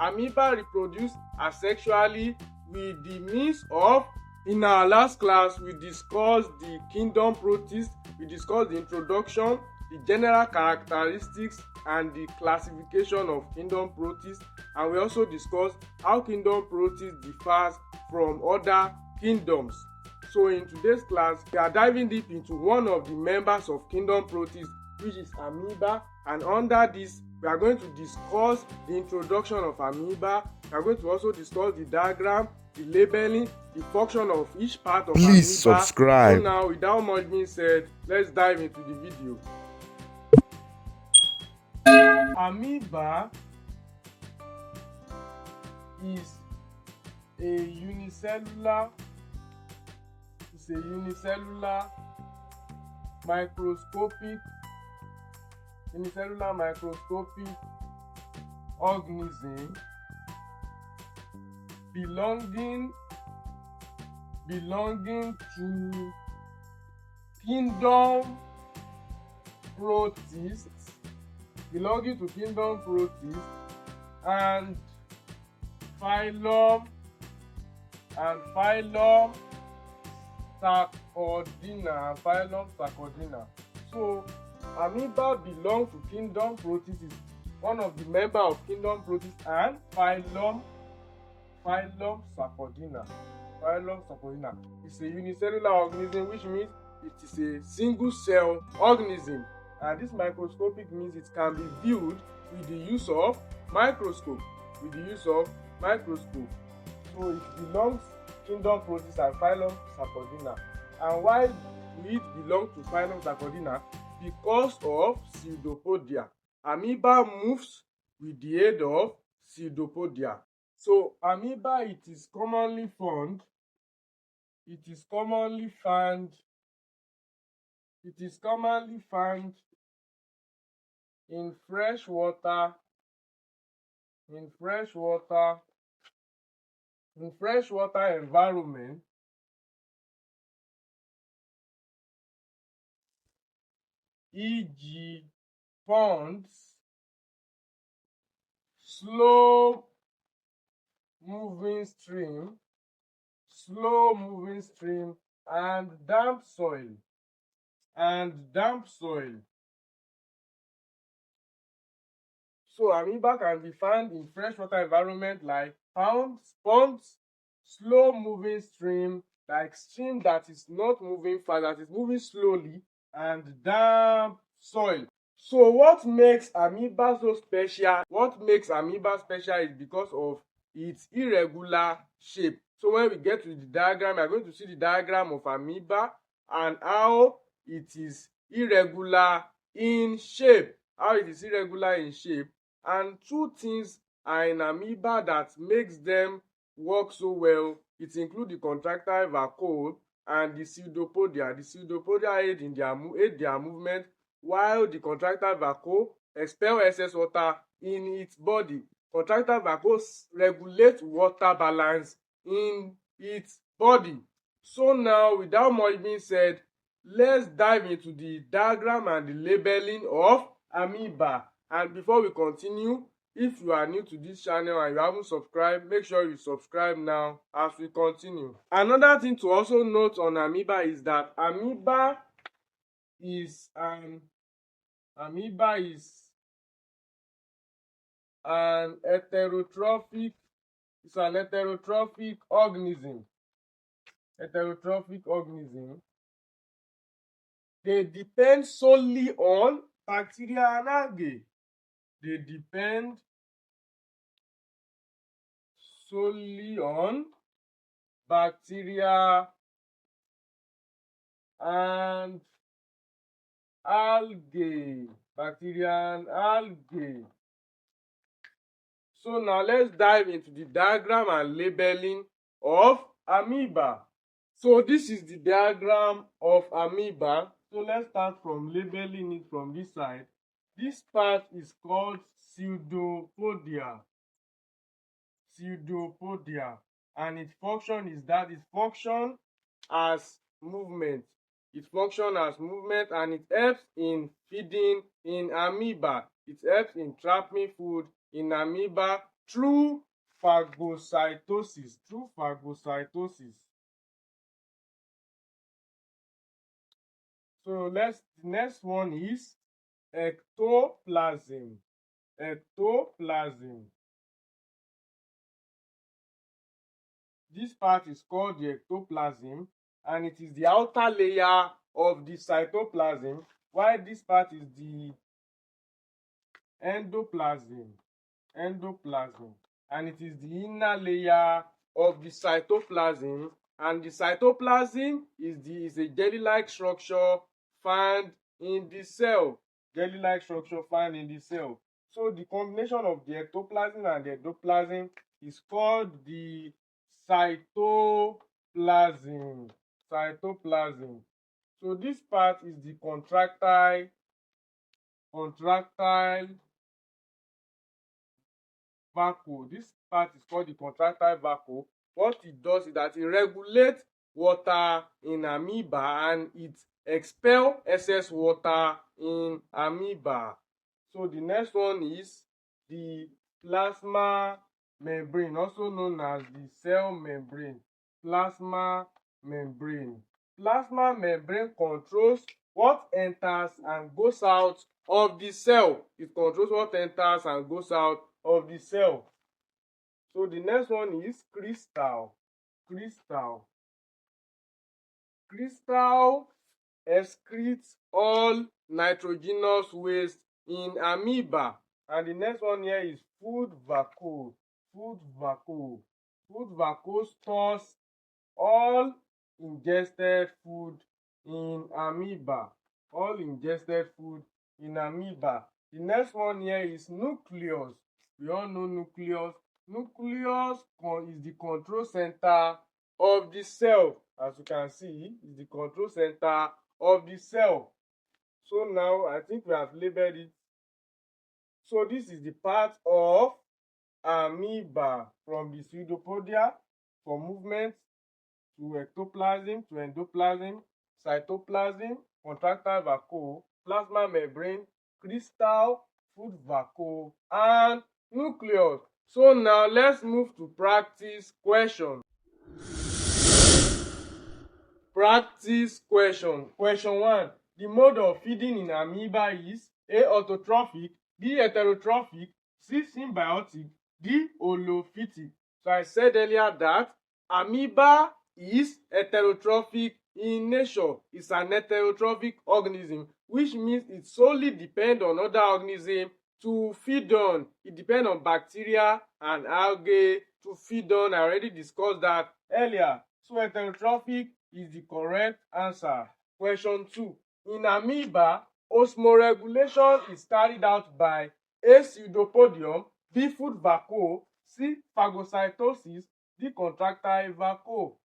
amoeba reproduce asexually with the means of. In our last class, we discussed the kingdom protist, we discussed the introduction, the general characteristics and the classification of kingdom protist, and we also discussed how kingdom protist differs from other kingdoms. So in today's class, we are diving deep into one of the members of kingdom protist, which is amoeba, and under this we are going to discuss the introduction of amoeba. We are going to also discuss the diagram, the labeling, the function of each part of amoeba. Please subscribe. So now, without much being said, let's dive into the video. Amoeba is a unicellular microscopic organism belonging to kingdom protists, and phylum Sarcodina. So amoeba belong to kingdom protists, is one of the members of kingdom protists, and phylum Sarcodina. It's a unicellular organism, which means it is a single cell organism, and this microscopic means it can be viewed with the use of microscope. So it belongs to kingdom protists and phylum Sarcodina. And why do it belong to phylum Sarcodina? Because of Pseudopodia. Amoeba moves with the aid of Pseudopodia. So amoeba, it is commonly found in freshwater environment, e.g. ponds, slow moving stream, and damp soil. So amoeba can be found in freshwater environment like ponds, slow moving stream, like stream that is not moving fast, that is moving slowly, and damp soil. So what makes amoeba so special? Is because of its irregular shape. So when we get to the diagram, we are going to see the diagram of amoeba and how it is irregular in shape. And two things are in amoeba that makes them work so well. It includes the contractile vacuole and the pseudopodia. The pseudopodia aid their movement, while the contractile vacuole expel excess water in its body. Contractile vacuole regulates water balance in its body. So now, without much being said, let's dive into the diagram and the labeling of amoeba. And before we continue, if you are new to this channel and you haven't subscribed, make sure you subscribe now as we continue. Another thing to also note on amoeba is that amoeba is an heterotrophic organism. They depend solely on bacteria and algae. So now let's dive into the diagram and labeling of amoeba. So this is the diagram of amoeba. So let's start from labeling it from this side. This part is called pseudopodia, and its function is that it functions as movement. And it helps in feeding in amoeba. It helps in trapping food in amoeba through phagocytosis. Through phagocytosis. So the next one is ectoplasm. Ectoplasm. This part is called the ectoplasm, and it is the outer layer of the cytoplasm, while this part is the endoplasm. Endoplasm, and it is the inner layer of the cytoplasm, and the cytoplasm is a jelly-like structure found in the cell. Jelly-like structure found in the cell. So the combination of the ectoplasm and the endoplasm is called the cytoplasm. Cytoplasm. So this part is the contractile vacuole. This part is called the contractile vacuole. What it does is that it regulates water in amoeba and it expels excess water in amoeba. So the next one is the plasma membrane, also known as the cell membrane. Plasma membrane. Plasma membrane controls what enters and goes out of the cell. It controls what enters and goes out of the cell. So the next one is crystal. Crystal. Crystal excretes all nitrogenous waste in amoeba. And the next one here is food vacuole. Food vacuole. Food vacuole stores all ingested food in amoeba. All ingested food in amoeba. The next one here is nucleus. We all know nucleus. Nucleus is the control center of the cell. As you can see, is the control center of the cell. So now I think we have labeled it. So this is the part of amoeba, from the pseudopodia for movement to ectoplasm to endoplasm, cytoplasm, contractile vacuole, plasma membrane, crystal, food vacuole, and nucleus. So now let's move to practice question. Practice question. Question 1. The mode of feeding in amoeba is A. Autotrophic, B. Heterotrophic, C. Symbiotic, D. Holophytic. So I said earlier that amoeba is heterotrophic in nature. It's an heterotrophic organism, which means it solely depends on other organisms to feed on. It depends on bacteria and algae to feed on. I already discussed that earlier. So heterotrophic is the correct answer. Question 2. In amoeba, osmoregulation is carried out by A. Pseudopodium, B. Food vacuole, C. Phagocytosis, D. Contractile vacuole.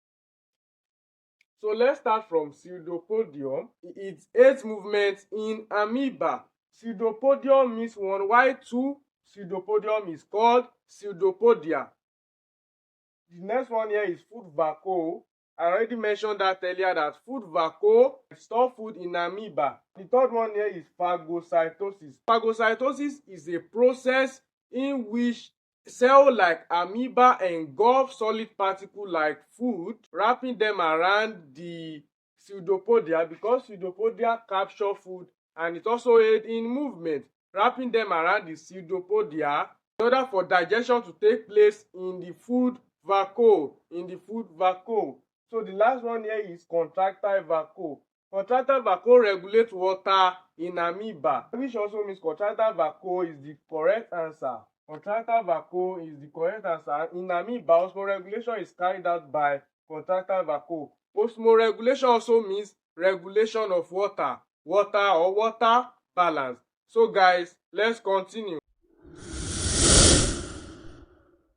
So let's start from Pseudopodium. It's 8 movements in amoeba. Pseudopodium means 1, while 2 Pseudopodium is called Pseudopodia. The next one here is food vacuole. I already mentioned that earlier, that food vacuole store food in amoeba. The third one here is phagocytosis. Phagocytosis is a process in which cells like amoeba engulf solid particles like food, wrapping them around the pseudopodia, because pseudopodia capture food and it also aids in movement, wrapping them around the pseudopodia in order for digestion to take place in the food vacuole. So the last one here is contractile vacuole. Contractile vacuole regulates water in amoeba, which also means contractile vacuole is the correct answer. Contractile vacuole is the correct answer. In amoeba, osmoregulation is carried out by contractile vacuole. Osmoregulation also means regulation of water or water balance. So guys, let's continue.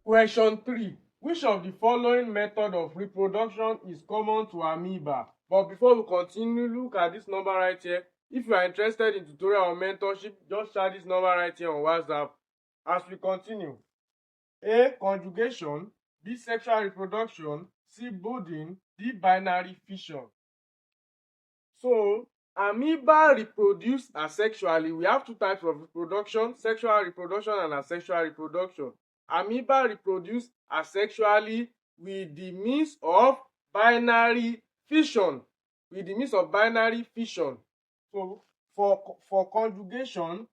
Question 3. Which of the following method of reproduction is common to amoeba? But before we continue, look at this number right here. If you are interested in tutorial or mentorship, just share this number right here on WhatsApp as we continue. A. Conjugation, B. Sexual reproduction, C. Budding, D. Binary fission. So amoeba reproduce asexually. We have two types of reproduction: sexual reproduction and asexual reproduction. Amoeba reproduce asexually with the means of binary fission. So for conjugation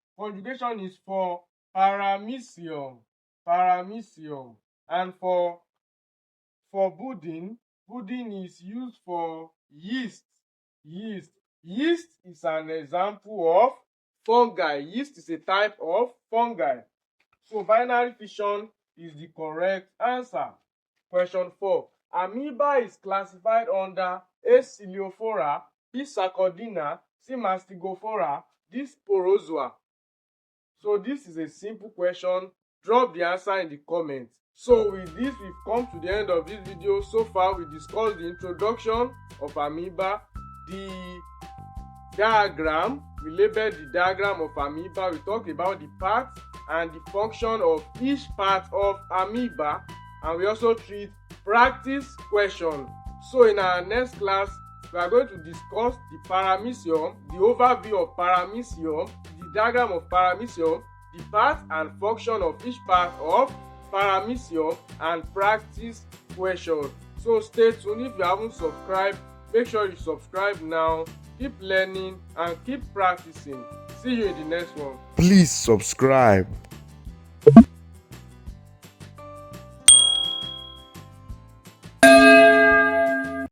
is for paramecium. And for budding is used for yeast. Yeast is an example of fungi. Yeast is a type of fungi. So binary fission is the correct answer. Question 4. Amoeba is classified under A. Ciliophora, B. Sarcodina, C. Mastigophora, D. Sporozoa. So this is a simple question. Drop the answer in the comments. So with this, we've come to the end of this video. So far, we discussed the introduction of amoeba, the diagram. We labeled the diagram of amoeba. We talked about the parts and the function of each part of amoeba, and we also treat practice question. So in our next class, we are going to discuss the paramecium, the overview of paramecium, the diagram of paramecium, the part and function of each part of paramecium, and practice question. So stay tuned. If you haven't subscribed, make sure you subscribe now. Keep learning and keep practicing. See you in the next one. Please subscribe.